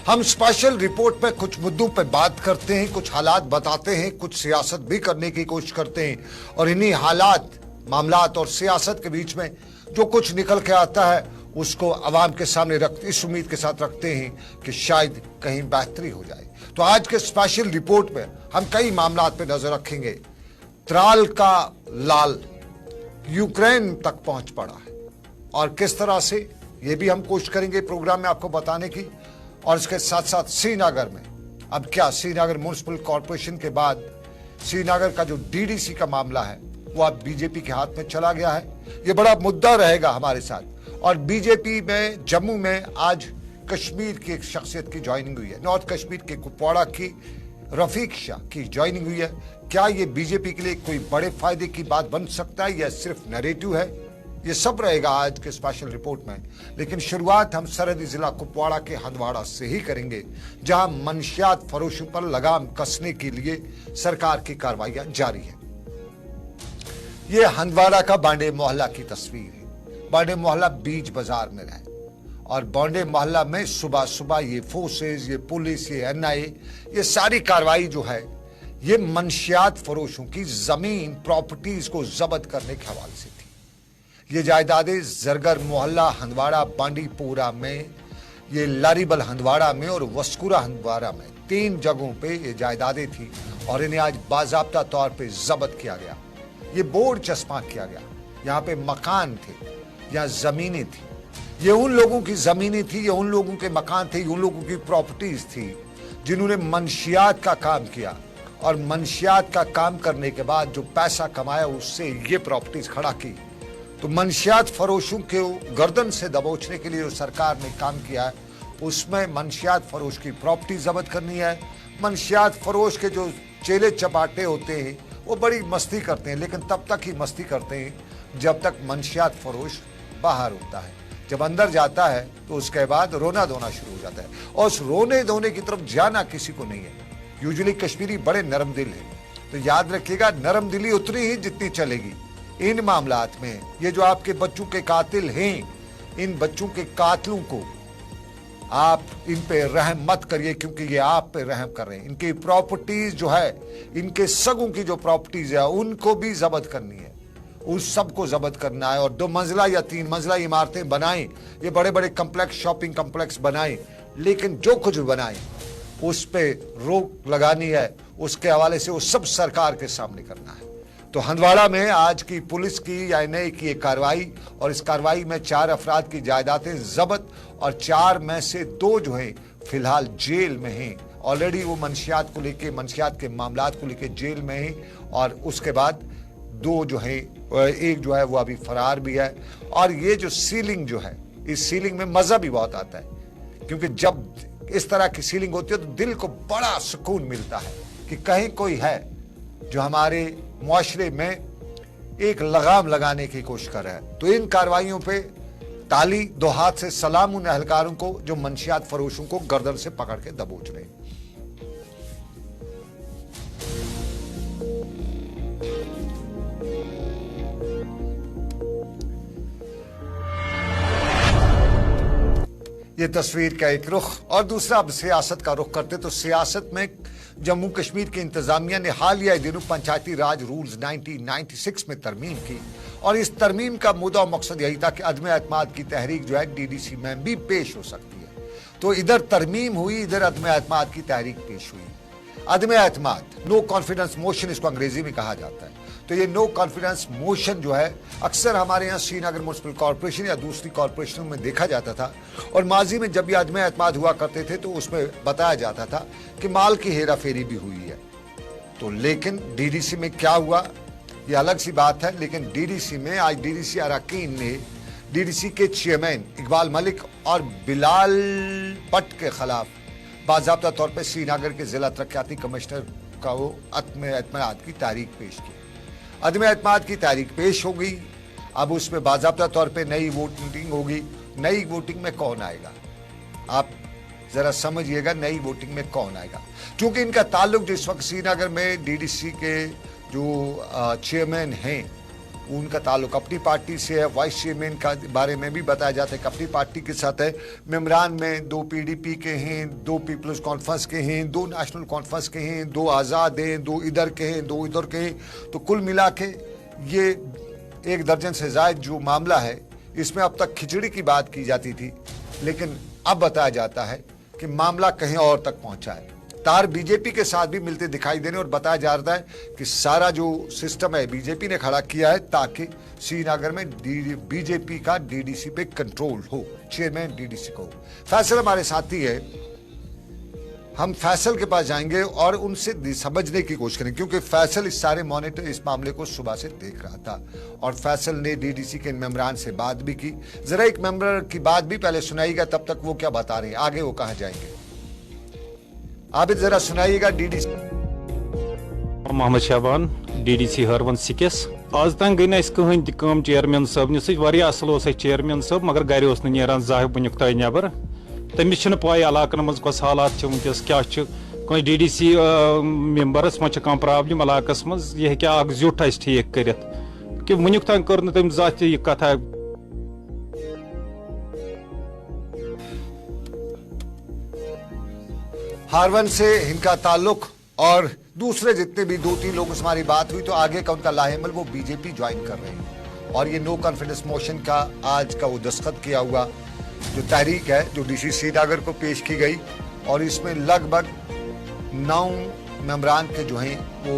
हम special report पे कुछ मुद्दों पे बात करते हैं, कुछ हालात बताते हैं, कुछ सियासत भी करने की कोशिश करते हैं और इन्हीं हालात, मामलात और सियासत के बीच में जो कुछ निकल के आता है उसको आवाम के सामने इस उम्मीद के साथ रखते हैं कि शायद कहीं बेहतरी हो जाए। तो आज के स्पेशल रिपोर्ट में हम कई मामलात पे नजर रखेंगे। त्राल का लाल यूक्रेन तक पहुंच पड़ा है और किस तरह से, ये भी हम कोशिश करेंगे प्रोग्राम में आपको बताने की। और इसके साथ साथ श्रीनगर में अब क्या, श्रीनगर म्युनिसिपल कॉरपोरेशन के बाद श्रीनगर का जो डीडीसी का मामला है वो अब बीजेपी के हाथ में चला गया है। ये बड़ा मुद्दा रहेगा हमारे साथ। और बीजेपी में जम्मू में आज कश्मीर की एक शख्सियत की ज्वाइनिंग हुई है, नॉर्थ कश्मीर के कुपवाड़ा की रफीक शाह की ज्वाइनिंग हुई है। क्या ये बीजेपी के लिए कोई बड़े फायदे की बात बन सकता है या सिर्फ नैरेटिव है? ये सब रहेगा आज के स्पेशल रिपोर्ट में। लेकिन शुरुआत हम सरहदी जिला कुपवाड़ा के हंदवाड़ा से ही करेंगे, जहां मंशियात फरोशों पर लगाम कसने के लिए सरकार की कार्रवाइयां जारी है। ये हंदवाड़ा का बांडे मोहल्ला की तस्वीर है। बांडे मोहल्ला बीच बाजार में है और बांडे मोहल्ला में सुबह सुबह ये फोर्सेस, ये पुलिस, ये एनआईए, ये सारी कार्रवाई जो है ये मंशियात फरोशों की जमीन प्रॉपर्टीज को जब्त करने के हवाले से थी। ये जायदादें जरगर मोहल्ला हंदवाड़ा, बांडीपोरा में, ये लारीबल हंदवाड़ा में और वस्कुरा हंदवाड़ा में, 3 जगहों पे ये जायदादें थी और इन्हें आज बाज़ाब्ता तौर पे जब्त किया गया। ये बोर्ड चस्पा किया गया। यहाँ पे मकान थे, यहाँ जमीनें थी। ये उन लोगों की जमीनें थी, ये उन लोगों के मकान थे, उन लोगों की प्रॉपर्टीज थी जिन्होंने मंशियात का काम किया और मंशियात का काम करने के बाद जो पैसा कमाया उससे ये प्रॉपर्टीज खड़ा की। तो मंशियात फरोशों के गर्दन से दबोचने के लिए जो सरकार ने काम किया है उसमें मंशियात फरोश की प्रॉपर्टी जब्त करनी है। मंशियात फरोश के जो चेले चपाटे होते हैं वो बड़ी मस्ती करते हैं, लेकिन तब तक ही मस्ती करते हैं जब तक मंशियात फरोश बाहर होता है। जब अंदर जाता है तो उसके बाद रोना धोना शुरू हो जाता है और उस रोने धोने की तरफ जाना किसी को नहीं है। यूजुअली कश्मीरी बड़े नरम दिल है, तो याद रखिएगा नरम दिली उतनी ही जितनी चलेगी इन मामलात में। ये जो आपके बच्चों के कातिल हैं, इन बच्चों के कातिलों को आप इन पे रहम मत करिए, क्योंकि ये आप पे रहम कर रहे हैं। इनकी प्रॉपर्टीज जो है, इनके सगों की जो प्रॉपर्टीज है उनको भी जब्त करनी है, उस सबको जब्त करना है। और 2 मंजिला या 3 मंजिला इमारतें बनाएं, ये बड़े बड़े कम्प्लेक्स, शॉपिंग कम्प्लेक्स बनाएं, लेकिन जो कुछ बनाएं उस पे रोक लगानी है। उसके हवाले से वो सब सरकार के सामने करना है। तो हंदवाड़ा में आज की पुलिस की या एनआईए की एक कार्रवाई, और इस कार्रवाई में 4 अफराद की जायदादें जब्त और 4 में से 2 जो हैं फिलहाल जेल में हैं। ऑलरेडी वो मंशियात को लेके, मंशियात के मामलात को लेके जेल में हैं और उसके बाद 2 जो है, एक जो है वो अभी फरार भी है। और ये जो सीलिंग जो है, इस सीलिंग में मजा भी बहुत आता है, क्योंकि जब इस तरह की सीलिंग होती है तो दिल को बड़ा सुकून मिलता है कि कहीं कोई है जो हमारे मुआशरे में एक लगाम लगाने की कोशिश कर रहा है। तो इन कार्रवाइयों पे ताली, 2 हाथ से सलाम उन एहलकारों को जो मंशियात फरोशों को गर्दन से पकड़ के दबोच रहे हैं। ये तस्वीर का एक रुख। और दूसरा अब सियासत का रुख करते तो सियासत में जम्मू कश्मीर की इंतजामिया ने हालिया दिनों पंचायती राज रूल्स 1996 में तरमीम की और इस तरमीम का मुद्दा और मकसद यही था कि अदम एतमाद की तहरीक जो है डीडीसी में भी पेश हो सकती है। तो इधर तरमीम हुई, इधर अदम एतमाद की तहरीक पेश हुई। अदम एतमाद, नो कॉन्फिडेंस मोशन इसको अंग्रेजी में कहा जाता है। तो ये नो कॉन्फिडेंस मोशन जो है अक्सर हमारे यहाँ श्रीनगर म्युनिसिपल कॉरपोरेशन या दूसरी कॉरपोरेशनों में देखा जाता था और माजी में जब ये अदम एतमाद हुआ करते थे तो उसमें बताया जाता था कि माल की हेरा फेरी भी हुई है। तो लेकिन डीडीसी में क्या हुआ ये अलग सी बात है। लेकिन डीडीसी में आज डीडीसी अरकान ने डीडीसी के चेयरमैन इकबाल मलिक और बिलाल भट्ट के खिलाफ बाज़ाब्ता तौर पर श्रीनगर के जिला तरक्याती कमिश्नर का वो अदम एतमाद की तहरीक पेश की। अदम एतमाद की तारीख पेश हो गई। अब उसमें बाज़ाब्ता तौर पे नई वोटिंग होगी। नई वोटिंग में कौन आएगा आप जरा समझिएगा, नई वोटिंग में कौन आएगा, क्योंकि इनका ताल्लुक जिस वक्त श्रीनगर में डीडीसी के जो चेयरमैन हैं उनका ताल्लुक अपनी पार्टी से है। वाइस चेयरमैन का बारे में भी बताया जाता है कि अपनी पार्टी के साथ है। मेम्बरान में 2 PDP के हैं, 2 पीपल्स कॉन्फ्रेंस के हैं, 2 नेशनल कॉन्फ्रेंस के हैं, 2 आज़ाद हैं, 2 इधर के हैं, 2 इधर के हैं। तो कुल मिला के ये 1 दर्जन से ज़ायद जो मामला है, इसमें अब तक खिचड़ी की बात की जाती थी, लेकिन अब बताया जाता है कि मामला कहीं और तक पहुंचा है। तार बीजेपी के साथ भी मिलते दिखाई देने और बताया जा रहा है कि सारा जो सिस्टम है बीजेपी ने खड़ा किया है ताकि श्रीनगर में बीजेपी का डीडीसी पे कंट्रोल हो, चेयरमैन डीडीसी को। फैसल हमारे साथी है, हम फैसल के पास जाएंगे और उनसे समझने की कोशिश करेंगे, क्योंकि फैसल इस सारे मॉनिटर इस मामले को सुबह से देख रहा था और फैसल ने डीडीसी के मेंबरान से बात भी की। जरा एक मेंबर की बात भी पहले सुनाइएगा, तब तक वो क्या बता रहे हैं, आगे वो कहाँ जाएंगे। आप जरा सुनाइएगा। डीडीसी मोहम्मद शाबान, डीडीसी हरवन सिकिस। आज तक गई कहीं तम चेयरमैन साहब सर असल चेयरमैन साहब, मगर घर नान जह बुनिक तय नबर। तमिस पाई इलाकन मज कस हालात वनकस क्या कहीं डीडीसी मेंबरस मे कह प्रॉब्लम इलाकस मज यह जुट ठीक कर कि वनुक तम कर तम जत यह कथा। हारवन से इनका ताल्लुक और दूसरे जितने भी 2-3 लोगों से हमारी बात हुई, तो आगे का उनका लाहेमल वो बीजेपी ज्वाइन कर रहे हैं। और ये नो कॉन्फिडेंस मोशन का आज का वो दस्तखत किया हुआ जो तहरीक है जो डीसी श्रीनगर को पेश की गई, और इसमें लगभग 9 मेंबरान के जो हैं वो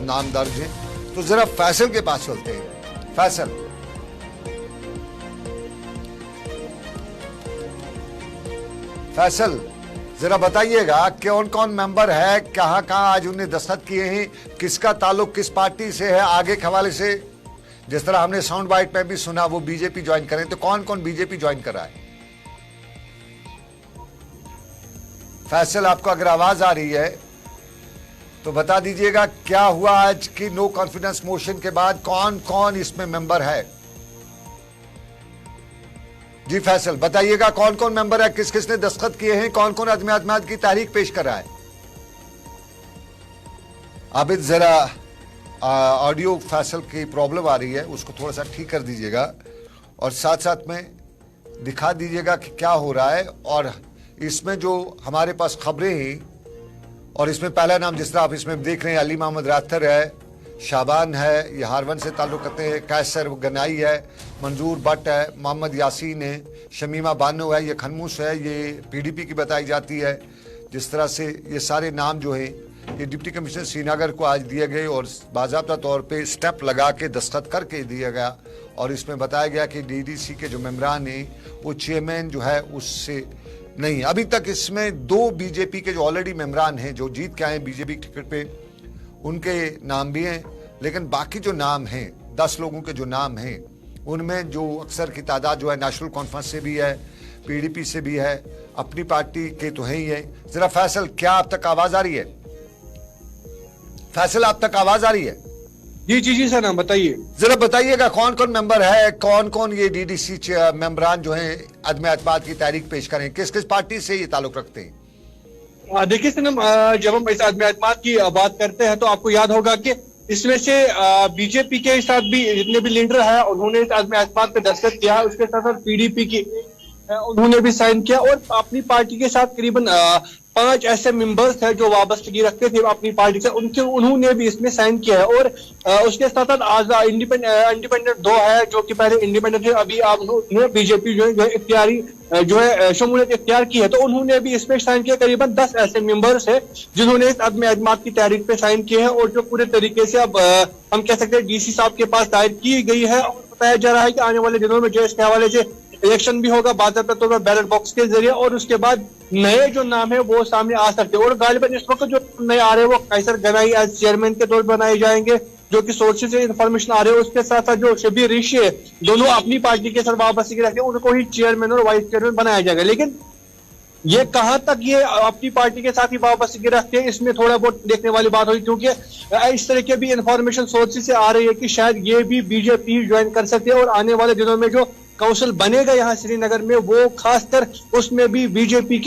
नाम दर्ज हैं। तो जरा फैसल के पास चलते हैं। फैसल जरा बताइएगा कौन कौन मेंबर है, कहाँ कहाँ आज उन्हें दस्तखत किए हैं, किसका ताल्लुक किस पार्टी से है, आगे के हवाले से। जिस तरह हमने साउंड बाइट में भी सुना वो बीजेपी ज्वाइन करें, तो कौन कौन बीजेपी ज्वाइन कर रहा है। फैसल आपको अगर आवाज आ रही है तो बता दीजिएगा क्या हुआ आज की नो कॉन्फिडेंस मोशन के बाद, कौन कौन इसमें मेंबर है। जी फैसल बताइएगा कौन कौन मेंबर है, किस किस ने दस्तखत किए हैं, कौन कौन अदम अदमात की तारीख पेश कर रहा है। आबिद जरा ऑडियो फैसल की प्रॉब्लम आ रही है, उसको थोड़ा सा ठीक कर दीजिएगा और साथ साथ में दिखा दीजिएगा कि क्या हो रहा है। और इसमें जो हमारे पास खबरें हैं, और इसमें पहला नाम जिस तरह आप इसमें देख रहे हैं अली मोहम्मद राथर है, शाबान है, ये हारवन से ताल्लुक़ रखते हैं, कैसर गनाई है, मंजूर भट्ट है, मोहम्मद यासीन है, शमीमा बानो है, ये खनमूस है, ये पीडीपी की बताई जाती है। जिस तरह से ये सारे नाम जो हैं ये डिप्टी कमिश्नर श्रीनगर को आज दिए गए और बाज़ाब्ता तौर पे स्टेप लगा के दस्तखत करके दिया गया। और इसमें बताया गया कि डीडीसी के जो मेम्बरान हैं वो चेयरमैन जो है उससे नहीं। अभी तक इसमें 2 बीजेपी के जो ऑलरेडी मेम्बरान हैं जो जीत के आए बीजेपी टिकट पे, उनके नाम भी हैं, लेकिन बाकी जो नाम हैं 10 लोगों के जो नाम हैं उनमें जो अक्सर की तादाद जो है नेशनल कॉन्फ्रेंस से भी है, पीडीपी से भी है, अपनी पार्टी के तो है ही है। जरा फैसल क्या आप तक आवाज आ रही है? फैसल आप तक आवाज आ रही है? जी सर, नाम बताइए। जरा बताइएगा कौन कौन मेंबर है, कौन कौन ये डीडीसी मेंबरान जो हैं अदम एतमाद की तारीख पेश करें, किस किस पार्टी से ये ताल्लुक रखते हैं। देखिए सनम, जब हम इस आदमी एतमाद की बात करते हैं तो आपको याद होगा कि इसमें से बीजेपी के साथ भी जितने भी लीडर हैं उन्होंने इस आदमी एतमाद पे दस्तखत किया है। उसके साथ साथ पीडीपी की उन्होंने भी साइन किया और अपनी पार्टी के साथ करीबन 5 ऐसे मेंबर्स हैं जो वाबस्तगी रखते थे अपनी पार्टी से, उन्होंने भी इसमें साइन किया है। और उसके साथ साथ आज इंडिपेंडेंट 2 है जो कि पहले इंडिपेंडेंट थे, अभी उन्होंने बीजेपी जो है इख्तियारी जो है शमूलियत इख्तियार की है, तो उन्होंने भी इसमें साइन किया। करीबन 10 ऐसे मेंबर्स है जिन्होंने इस अदम एतमाद की तारीख पे साइन किए हैं और जो पूरे तरीके से अब हम कह सकते हैं डीसी साहब के पास दायर की गई है। और बताया जा रहा है कि आने वाले दिनों में जो इसके हवाले से इलेक्शन भी होगा बाकायदा तौर पर बैलेट बॉक्स के जरिए, और उसके बाद नए जो नाम है वो सामने आ सकते हैं। और गालिबन इस वक्त जो नए आ रहे हैं वो कैसर गनाई एज चेयरमैन के तौर पर बनाए जाएंगे, जो कि सोर्सेज से इंफॉर्मेशन आ रहे हैं। उसके साथ साथ जो शबीर ऋषि है, दोनों अपनी पार्टी के साथ वाबस्तगी रखते हैं, उनको ही चेयरमैन और वाइस चेयरमैन बनाया जाएगा। लेकिन ये कहां तक ये अपनी पार्टी के साथ ही वाबस्तगी रखते हैं, इसमें थोड़ा बहुत देखने वाली बात हुई, क्योंकि इस तरह के भी इंफॉर्मेशन सोर्सेज से आ रही है कि शायद ये भी बीजेपी ज्वाइन कर सकते हैं और आने वाले दिनों में जो काउंसिल बनेगा यहाँ श्रीनगर में, वो खासकर उसमें भी बीजेपी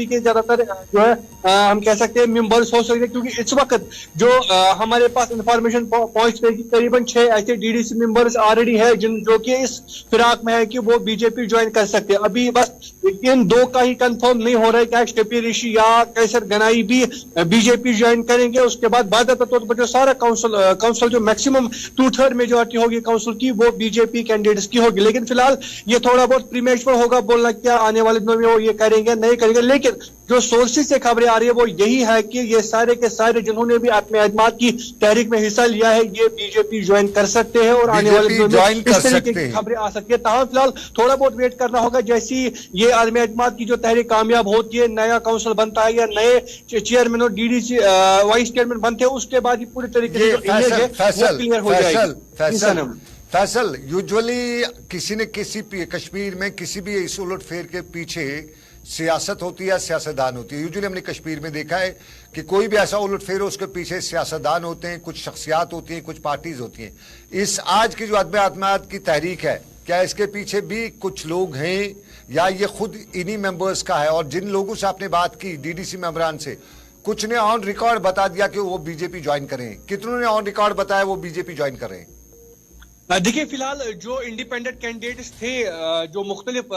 के ज्यादातर जो है हम कह सकते हैं मेंबर्स हो सकते हैं, क्योंकि इस वक्त जो हमारे पास इंफॉर्मेशन पहुंच रही है करीबन 6 ऐसे डीडीसी मेंबर्स ऑलरेडी है जो कि इस फिराक में है कि वो बीजेपी ज्वाइन कर सकते हैं। अभी बस इन 2 का ही कंफर्म नहीं हो रहा है कि शफी ऋषि या कैसर गनाई भी बीजेपी ज्वाइन करेंगे। उसके बाद बाकायदा तौर पर जो सारा काउंसिल जो मैक्सिमम 2/3 मेजोरिटी होगी काउंसिल की वो बीजेपी कैंडिडेट्स की होगी। लेकिन फिलहाल ये थोड़ा बहुत प्रीमेच्योर होगा बोलना क्या आने वाले दिनों में वो ये करेंगे नहीं करेंगे। लेकिन जो सोर्सेज से खबरें आ रही है वो यही है कि ये सारे के सारे जिन्होंने भी आत्म एतमाद की तहरीक में हिस्सा लिया है ये बीजेपी ज्वाइन कर सकते हैं और आने वाले दिनों में इस तरीके की खबरें आ सकती है। ताहम फिलहाल थोड़ा बहुत वेट करना होगा, जैसी ये आत्म एतमाद की जो तहरीक कामयाब होती है, नया काउंसिल बनता है या नए चेयरमैन और डीडीसी वाइस चेयरमैन बनते हैं, उसके बाद ही पूरी तरीके से जो इमेज है वो क्लियर हो जाएगी। फैसल, यूजुअली किसी न किसी कश्मीर में किसी भी इस उलट फेर के पीछे सियासत होती है, सियासतदान होती है। यूजुअली हमने कश्मीर में देखा है कि कोई भी ऐसा उलट फेर हो उसके पीछे सियासतदान होते हैं, कुछ शख्सियात होती हैं, कुछ पार्टीज होती हैं। इस आज की जो अदम आत्माद की तहरीक है, क्या इसके पीछे भी कुछ लोग हैं या ये खुद इन्हीं मेंबर्स का है? और जिन लोगों से आपने बात की डीडीसी मेंबरान से, कुछ ने ऑन रिकॉर्ड बता दिया कि वो बीजेपी ज्वाइन करें, कितनों ने ऑन रिकॉर्ड बताया वो बीजेपी ज्वाइन कर रहे हैं? देखिए फिलहाल जो इंडिपेंडेंट कैंडिडेट्स थे जो मुख्तलिफ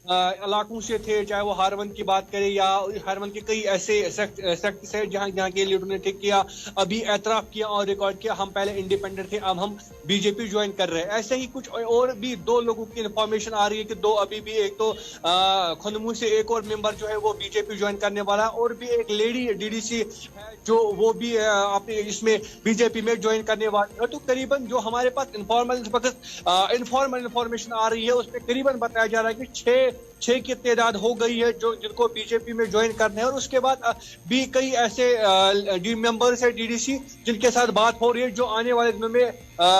इलाकों से थे, चाहे वो हारवंद की बात करें या हारवंद के कई ऐसे सेक्टर्स है जहाँ के लीडर ने ठीक किया, अभी एतराफ किया और रिकॉर्ड किया हम पहले इंडिपेंडेंट थे अब हम बीजेपी ज्वाइन कर रहे हैं। ऐसे ही कुछ और भी 2 लोगों की इंफॉर्मेशन आ रही है कि 2 अभी भी, एक तो खुनमू से एक और मेंबर जो है वो बीजेपी ज्वाइन करने वाला है और भी एक लेडी डीडीसी है जो वो भी अपने इसमें बीजेपी में ज्वाइन करने वाली है। तो करीबन जो हमारे पास इनफॉर्मल इंफॉर्मेशन आ रही है उसमें करीबन बताया जा रहा है कि 6 की तादाद हो गई है जो जिनको बीजेपी में ज्वाइन करना है। और उसके बाद भी कई ऐसे मेंबर्स है डीडीसी जिनके साथ बात हो रही है जो आने वाले दिनों में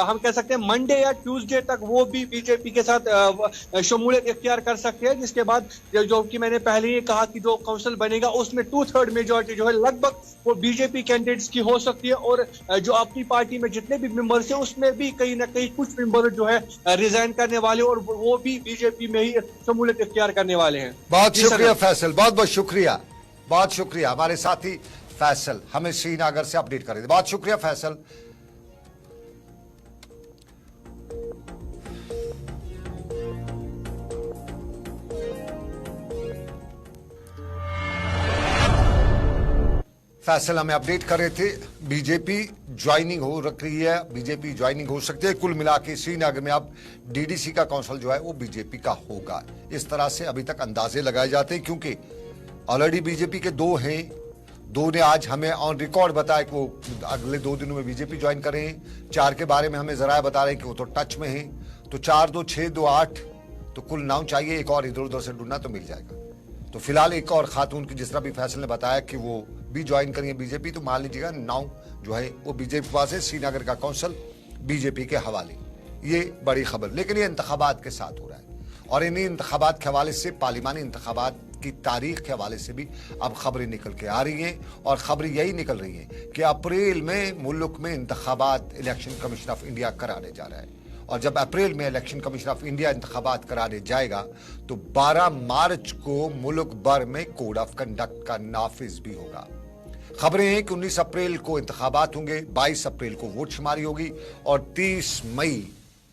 हम कह सकते हैं मंडे या ट्यूसडे तक वो भी बीजेपी के साथ शमूलियत इख्तियार कर सकते हैं। जिसके बाद जो कि मैंने पहले ही कहा कि जो काउंसिल बनेगा उसमें 2/3 मेजोरिटी जो है लगभग वो बीजेपी कैंडिडेट्स की हो सकती है। और जो अपनी पार्टी में जितने भी मेंबर्स हैं उसमें भी कहीं ना कहीं कुछ मेंबर जो है रिजाइन करने वाले और वो भी बीजेपी में ही शमूलियत इख्तियार करने वाले हैं। बहुत शुक्रिया फैसल, बहुत बहुत शुक्रिया, बहुत शुक्रिया। हमारे साथी फैसल हमें श्रीनगर से अपडेट कर रहे थे। बहुत शुक्रिया फैसल। फैसल हमें अपडेट कर रहे थे। बीजेपी ज्वाइनिंग हो रही है, बीजेपी ज्वाइनिंग हो सकती है। कुल मिला के श्रीनगर में अब डीडीसी का काउंसिल जो है वो बीजेपी का होगा, इस तरह से अभी तक अंदाजे लगाए जाते हैं। क्योंकि ऑलरेडी बीजेपी के 2 हैं, 2 ने आज हमें ऑन रिकॉर्ड बताया कि वो अगले 2 दिनों में बीजेपी ज्वाइन करें। 4 के बारे में हमें जरा बता रहे हैं कि वो तो टच में हैं। तो 4, 2, 6, 2, 8 तो कुल 9 चाहिए। एक और इधर उधर से ढूंढना तो मिल जाएगा। तो फिलहाल एक और खातून की जिस तरह भी फैसल ने बताया कि वो भी ज्वाइन करेंगे बीजेपी, तो मान लीजिएगा 9 जो है वो बीजेपी के पास है। श्रीनगर का काउंसिल बीजेपी के हवाले, ये बड़ी खबर। लेकिन ये इंतखाबात के साथ हो रहा है और इन्हीं इंतखाबात के हवाले से, पार्लिमानी इंतखाबात की तारीख के हवाले से भी अब खबरें निकल के आ रही हैं। और खबरें यही निकल रही हैं कि अप्रैल में मुल्क में इंतखाबात इलेक्शन कमीशन ऑफ इंडिया कराने जा रहा है। और जब अप्रैल में इलेक्शन कमीशन ऑफ इंडिया इंतखाबात कराने जाएगा तो 12 मार्च को मुल्क भर में कोड ऑफ कंडक्ट का नाफिज भी होगा। खबरें हैं कि 19 अप्रैल को इंतखाबात होंगे, 22 अप्रैल को वोट शुमारी होगी और 30 मई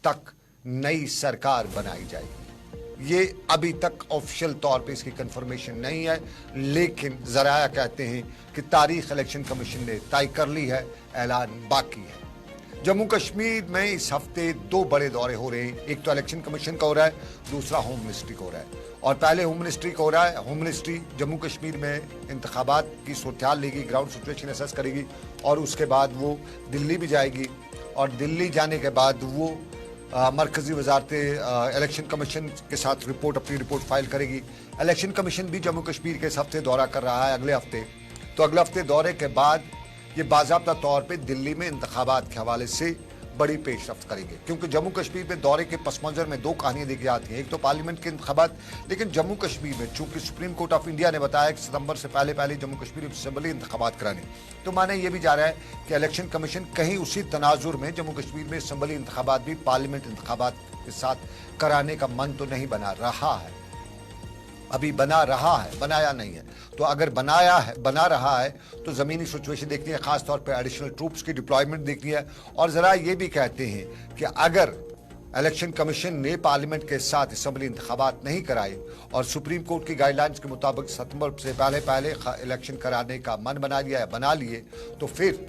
तक नई सरकार बनाई जाएगी। ये अभी तक ऑफिशियल तौर पे इसकी कंफर्मेशन नहीं है, लेकिन जराया कहते हैं कि तारीख इलेक्शन कमीशन ने तय कर ली है, ऐलान बाकी है। जम्मू कश्मीर में इस हफ्ते 2 बड़े दौरे हो रहे हैं। एक तो इलेक्शन कमीशन का हो रहा है, दूसरा होम मिनिस्ट्री का हो रहा है। और पहले होम मिनिस्ट्री का हो रहा है। होम मिनिस्ट्री जम्मू कश्मीर में इंतखाबात की सूरत लेगी, ग्राउंड सिचुएशन असेस करेगी और उसके बाद वो दिल्ली भी जाएगी। और दिल्ली जाने के बाद वो मरकजी वजारत इलेक्शन कमीशन के साथ अपनी रिपोर्ट फाइल करेगी। इलेक्शन कमीशन भी जम्मू कश्मीर के इस हफ्ते दौरा कर रहा है, अगले हफ्ते। तो अगले हफ्ते दौरे के बाद ये बाज़ाब्ता तौर पे दिल्ली में इंतखाबात के हवाले से बड़ी पेशरफ्त करेंगे, क्योंकि जम्मू कश्मीर में दौरे के पस मंजर में दो कहानियां देखी जाती हैं। एक तो पार्लियामेंट के इंतखाबात, लेकिन जम्मू कश्मीर में चूंकि सुप्रीम कोर्ट ऑफ इंडिया ने बताया कि सितंबर से पहले जम्मू कश्मीर में असेंबली इंतखाबात कराने, तो माने ये भी जा रहा है कि इलेक्शन कमीशन कहीं उसी तनाजुर में जम्मू कश्मीर में असेंबली इंतखाबात भी पार्लियामेंट इंतखाबात के साथ कराने का मन तो नहीं बना रहा है, अभी बना रहा है, बनाया नहीं है। तो अगर बना रहा है तो जमीनी सिचुएशन देखनी है, खासतौर पे एडिशनल ट्रूप्स की डिप्लॉयमेंट देखनी है। और जरा ये भी कहते हैं कि अगर इलेक्शन कमीशन ने पार्लियामेंट के साथ असेंबली इंतखाबात नहीं कराए और सुप्रीम कोर्ट की गाइडलाइंस के मुताबिक सितंबर से पहले इलेक्शन कराने का मन बना लिए, तो फिर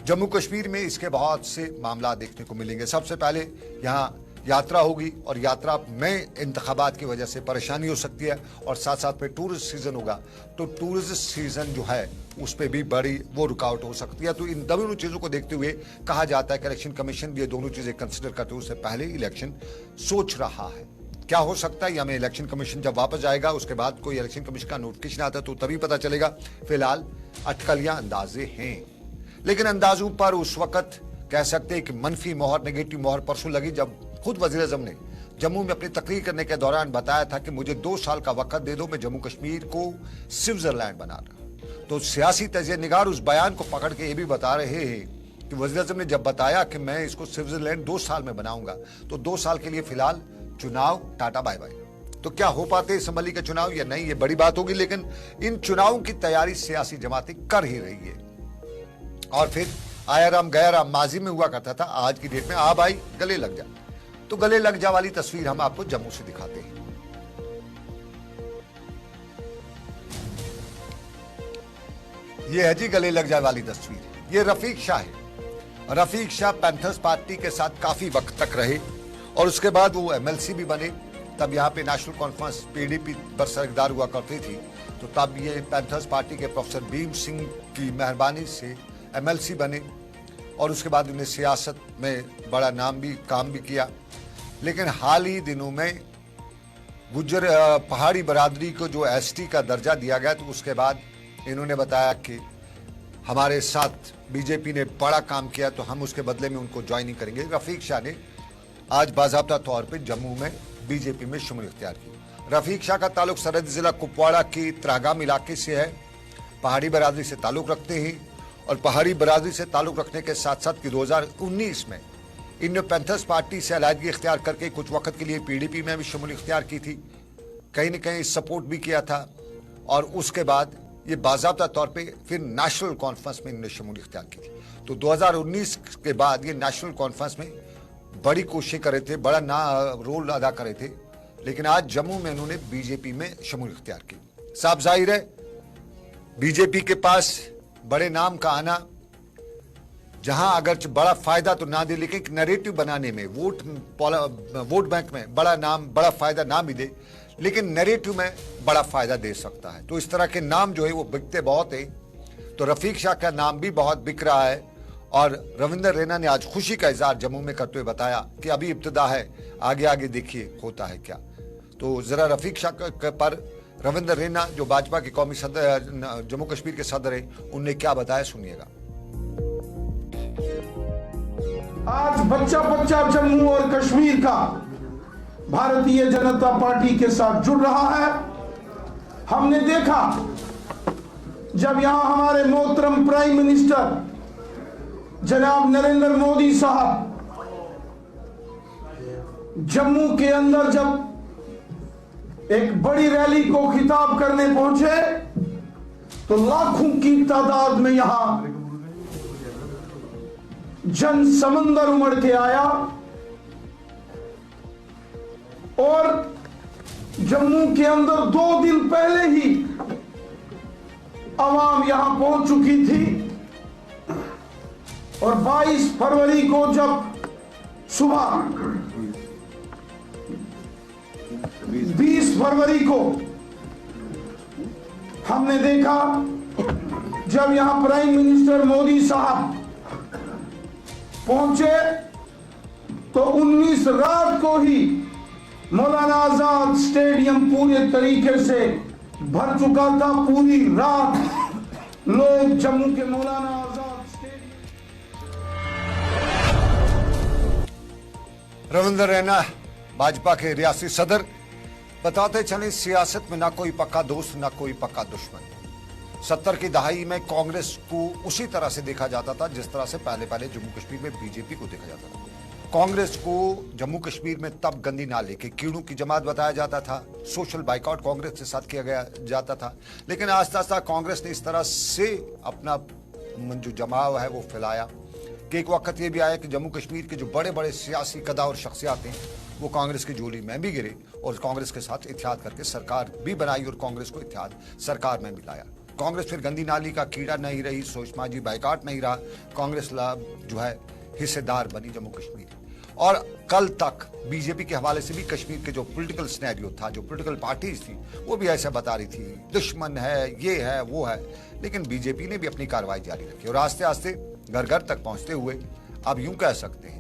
जम्मू कश्मीर में इसके बहुत से मामला देखने को मिलेंगे। सबसे पहले यहाँ यात्रा होगी और यात्रा में इंतखाबात की वजह से परेशानी हो सकती है, और साथ साथ में टूरिस्ट सीजन होगा, तो टूरिस्ट सीजन जो है उस पर भी बड़ी वो रुकावट हो सकती है। तो इन दोनों चीजों को देखते हुए कहा जाता है कि इलेक्शन कमीशन ये दोनों चीजें कंसिडर करते हुए उससे पहले इलेक्शन सोच रहा है। क्या हो सकता है, हमें इलेक्शन कमीशन जब वापस जाएगा उसके बाद कोई इलेक्शन कमीशन का नोटिफिकेशन आता है तो तभी पता चलेगा। फिलहाल अटकलियां अंदाजे हैं, लेकिन अंदाजों पर उस वक्त कह सकते हैं कि मनफी मोहर, नेगेटिव मोहर परसों लगी जब खुद वजीर आज़म ने जम्मू में अपनी तकरीर करने के दौरान बताया था कि मुझे 2 साल का वक्त दे दो, मैं जम्मू कश्मीर को स्विट्जरलैंड बना रहा। तो सियासी तजिया निगार उस बयान को पकड़ के ये भी बता रहे हैं कि वजीर आज़म ने जब बताया कि मैं इसको स्विट्जरलैंड 2 साल में बनाऊंगा, तो 2 साल के लिए फिलहाल चुनाव टाटा बाय बाय। तो क्या हो पाते असम्बली के चुनाव या नहीं, ये बड़ी बात होगी, लेकिन इन चुनावों की तैयारी सियासी जमातें कर ही रही है। और फिर आया राम गया राम माजी में हुआ करता था, आज की डेट में आ भाई गले लग जा। तो गले लग जा वाली तस्वीर हम आपको जम्मू से दिखाते हैं। ये है जी गले लग जा वाली तस्वीर। ये रफीक शाह है। रफीक शाह पैंथर्स पार्टी के साथ काफी वक्त तक रहे और उसके बाद वो एमएलसी भी बने। तब यहाँ पे नेशनल कॉन्फ्रेंस पीडीपी बरसरदार हुआ करती थी, तो तब ये पैंथर्स पार्टी के प्रोफेसर भीम सिंह की मेहरबानी से एमएलसी बने और उसके बाद उन्हें सियासत में बड़ा काम भी किया। लेकिन हाल ही दिनों में गुज्जर पहाड़ी बरादरी को जो एसटी का दर्जा दिया गया, तो उसके बाद इन्होंने बताया कि हमारे साथ बीजेपी ने बड़ा काम किया तो हम उसके बदले में उनको ज्वाइनिंग करेंगे। रफीक शाह ने आज बाज़ाब्ता तौर पे जम्मू में बीजेपी में शुमूलियत इख्तियार की। रफीक शाह का ताल्लुक सरहदी जिला कुपवाड़ा की त्रागाम इलाके से है। पहाड़ी बरादरी से ताल्लुक रखते हैं और पहाड़ी बरादरी से ताल्लुक रखने के साथ साथ कि 2019 में इन्होंने पैंथर्स पार्टी से अलहदगी इख्तियार करके कुछ वक्त के लिए पीडीपी में भी शमूलियत इख्तियार की थी, कहीं न कहीं सपोर्ट भी किया था, और उसके बाद ये बाज़ाब्ता तौर पे फिर नेशनल कॉन्फ्रेंस में इन्होंने शमूलियत इख्तियार की थी। तो 2019 के बाद ये नेशनल कॉन्फ्रेंस में बड़ी कोशिश कर रहे थे, बड़ा रोल अदा कर रहे थे, लेकिन आज जम्मू में इन्होंने बीजेपी में शमूलियत इख्तियार की। साफ जाहिर है बीजेपी के पास बड़े नाम का आना, जहां अगर बड़ा फायदा तो ना दे, लेकिन एक नैरेटिव बनाने में वोट बैंक में बड़ा फायदा ना मिले, लेकिन नैरेटिव में बड़ा फायदा दे सकता है। तो इस तरह के नाम जो है वो बिकते बहुत है। तो रफीक शाह का नाम भी बहुत बिक रहा है और रविंदर रैना ने आज खुशी का इजहार जम्मू में करते हुए बताया कि अभी इब्तिदा है, आगे आगे देखिए होता है क्या। तो जरा रफीक शाह पर रविंदर रैना जो भाजपा के कौमी सदर जम्मू कश्मीर के सदर है, उनने क्या बताया सुनिएगा। आज बच्चा बच्चा जम्मू और कश्मीर का भारतीय जनता पार्टी के साथ जुड़ रहा है। हमने देखा जब यहां हमारे मोहतरम प्राइम मिनिस्टर जनाब नरेंद्र मोदी साहब जम्मू के अंदर जब एक बड़ी रैली को खिताब करने पहुंचे, तो लाखों की तादाद में यहां जन समंदर उमड़ के आया और जम्मू के अंदर 2 दिन पहले ही आवाम यहां पहुंच चुकी थी और 22 फरवरी को जब सुबह 20 फरवरी को हमने देखा जब यहां प्राइम मिनिस्टर मोदी साहब पहुंचे, तो 19 रात को ही मौलाना आजाद स्टेडियम पूरे तरीके से भर चुका था। पूरी रात लोग जम्मू के मौलाना आजाद स्टेडियम रविंद्र रैना भाजपा के रियासी सदर बताते चले सियासत में ना कोई पक्का दोस्त ना कोई पक्का दुश्मन। 70 की दहाई में कांग्रेस को उसी तरह से देखा जाता था जिस तरह से पहले जम्मू कश्मीर में बीजेपी को देखा जाता था। कांग्रेस को जम्मू कश्मीर में तब गंदी नाले के कीड़ों की जमात बताया जाता था, सोशल बाइकआउट कांग्रेस के साथ किया गया जाता था। लेकिन आस्ता आस्ता कांग्रेस ने इस तरह से अपना जो जमाव है वो फैलाया कि एक वक्त ये भी आया कि जम्मू कश्मीर के जो बड़े बड़े सियासी कदा और शख्सियात हैं वो कांग्रेस की झोली में भी गिरे और कांग्रेस के साथ इत्तेहाद करके सरकार भी बनाई और कांग्रेस को इत्तेहाद सरकार में भी लाया। कांग्रेस फिर गंदी नाली का कीड़ा नहीं रही, सोशमाजी बाइकाट नहीं रहा, कांग्रेस जो है हिस्सेदार बनी जम्मू कश्मीर। और कल तक बीजेपी के हवाले से भी कश्मीर के जो पॉलिटिकल सिनेरियो था, जो पॉलिटिकल पार्टीज थी, वो भी ऐसा बता रही थी दुश्मन है, ये है, वो है। लेकिन बीजेपी ने भी अपनी कार्रवाई जारी रखी और आस्ते आस्ते घर घर तक पहुंचते हुए अब यूं कह सकते हैं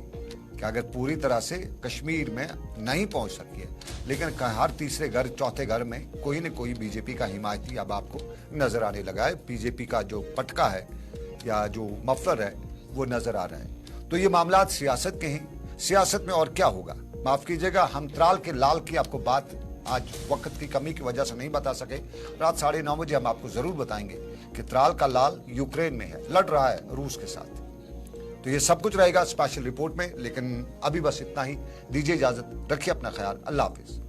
कि अगर पूरी तरह से कश्मीर में नहीं पहुंच सकी है, लेकिन हर तीसरे घर चौथे घर में कोई न कोई बीजेपी का हिमायती अब आपको नजर आने लगा है। बीजेपी का जो पटका है या जो मफलर है वो नजर आ रहा है। तो ये मामला सियासत के हैं। सियासत में और क्या होगा, माफ कीजिएगा, हम त्राल के लाल की आपको बात आज वक्त की कमी की वजह से नहीं बता सके। रात 9:30 बजे हम आपको जरूर बताएंगे कि त्राल का लाल यूक्रेन में है, लड़ रहा है रूस के साथ। तो ये सब कुछ रहेगा स्पेशल रिपोर्ट में, लेकिन अभी बस इतना ही। दीजिए इजाजत, रखिए अपना ख्याल, अल्लाह हाफिज।